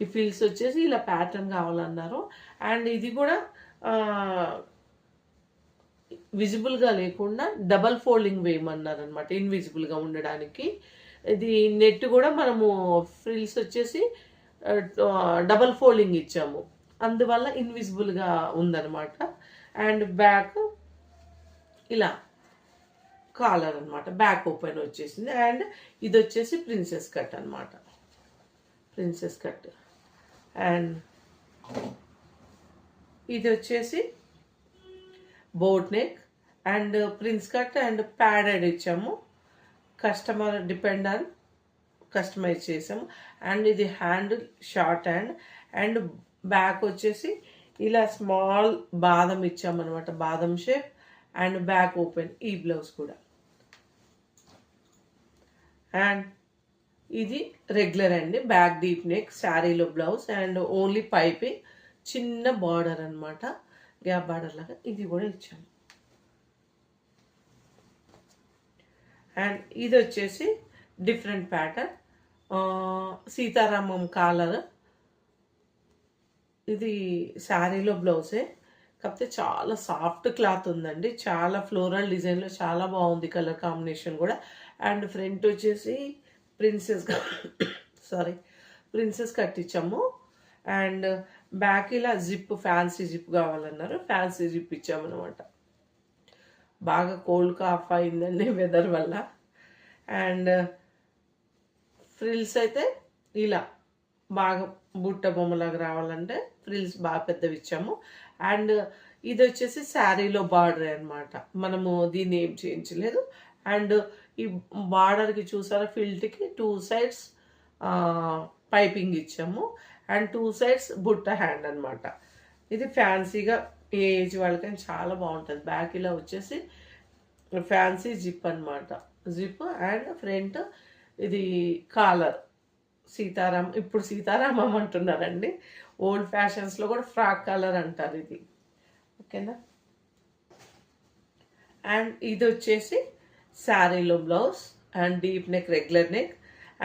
ఈ ఫిల్స్ వచ్చేసి ఇలా ప్యాటర్న్ కావాలన్నారు. అండ్ ఇది కూడా విజిబుల్గా లేకుండా డబల్ ఫోల్డింగ్ వేయమన్నారు అనమాట, ఇన్విజిబుల్గా ఉండడానికి. ఇది నెట్ కూడా మనము ఫ్రిల్స్ వచ్చేసి డబల్ ఫోల్డింగ్ ఇచ్చాము, అందువల్ల ఇన్విజిబుల్గా ఉందన్నమాట. అండ్ బ్యాక్ ఇలా కాలర్ అనమాట, బ్యాక్ ఓపెన్ వచ్చేసింది. అండ్ ఇది వచ్చేసి ప్రిన్సెస్ కట్ అనమాట, ప్రిన్సెస్ కట్. అండ్ ఇది వచ్చేసి boat neck and prince cut and padded ఇచ్చాము. కస్టమర్ డిపెండ్ ఆన్ కస్టమైజ్ చేసాము. అండ్ ఇది hand short hand. And back వచ్చేసి ఇలా స్మాల్ బాదం ఇచ్చామన్నమాట, బాదం షేప్. అండ్ బ్యాక్ ఓపెన్, ఈ బ్లౌజ్ కూడా. అండ్ ఇది రెగ్యులర్ అండి, బ్యాక్ డీప్ నెక్ శారీలో బ్లౌజ్. అండ్ ఓన్లీ పైపింగ్, చిన్న బార్డర్ అనమాట, గ్యాప్ బార్డర్ లాగా. ఇది కూడా ఇచ్చాము. అండ్ ఇది వచ్చేసి డిఫరెంట్ ప్యాటర్న్, సీతారామం కాలర్. ఇది శారీలో బ్లౌజే, కాకపోతే చాలా సాఫ్ట్ క్లాత్ ఉందండి, చాలా ఫ్లోరల్ డిజైన్లో చాలా బాగుంది కలర్ కాంబినేషన్ కూడా. అండ్ ఫ్రంట్ వచ్చేసి ప్రిన్సెస్ కట్టించాము. అండ్ బ్యాక్ ఇలా జిప్, ఫ్యాన్సీ జిప్ కావాలన్నారు, ఫ్యాన్సీ జిప్ ఇచ్చామన్నమాట. బాగా కోల్డ్ కాఫ్ అయిందండి వెదర్ వల్ల. అండ్ ఫ్రిల్స్ అయితే ఇలా బాగా బుట్ట బొమ్మలాగా రావాలంటే ఫ్రిల్స్ బాగా పెద్దవి ఇచ్చాము. అండ్ ఇది వచ్చేసి శారీలో బార్డర్ అనమాట, మనము దీన్ని ఏం చేయించలేదు. అండ్ ఈ బార్డర్కి చూసారా, ఫిల్ట్కి 2 sides పైపింగ్ ఇచ్చాము. అండ్ 2 sides బుట్ట హ్యాండ్ అనమాట. ఇది ఫ్యాన్సీగా ఏ ఏజ్ వాళ్ళకైనా చాలా బాగుంటుంది. బ్యాక్ ఇలా వచ్చేసి ఫ్యాన్సీ జిప్ అనమాట, జిప్. అండ్ ఫ్రంట్ ఇది కాలర్, ఇప్పుడు సీతారామం అంటున్నారండి, ఓల్డ్ ఫ్యాషన్స్లో కూడా ఫ్రాక్ కాలర్ అంటారు ఇది, ఓకేనా. అండ్ ఇది వచ్చేసి శారీలో blouse and deep neck, regular neck.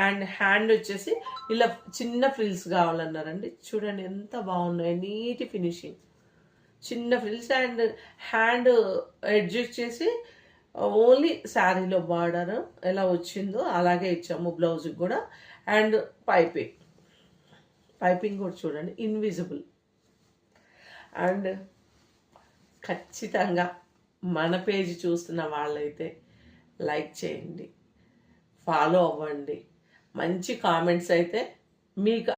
And hand వచ్చేసి ఇలా చిన్న ఫ్రిల్స్ కావాలన్నారండి, చూడండి ఎంత బాగున్నాయి, నీట్ ఫినిషింగ్, చిన్న ఫ్రిల్స్. అండ్ హ్యాండ్ ఎడ్జ్ వచ్చేసి ఓన్లీ శారీలో బార్డర్ ఎలా వచ్చిందో అలాగే ఇచ్చాము బ్లౌజ్కి కూడా. అండ్ పైపింగ్ కూడా చూడండి ఇన్విజిబుల్. అండ్ ఖచ్చితంగా మన పేజ్ చూస్తున్న వాళ్ళైతే లైక్ చేయండి, ఫాలో అవ్వండి, మంచి కామెంట్స్ అయితే మీకు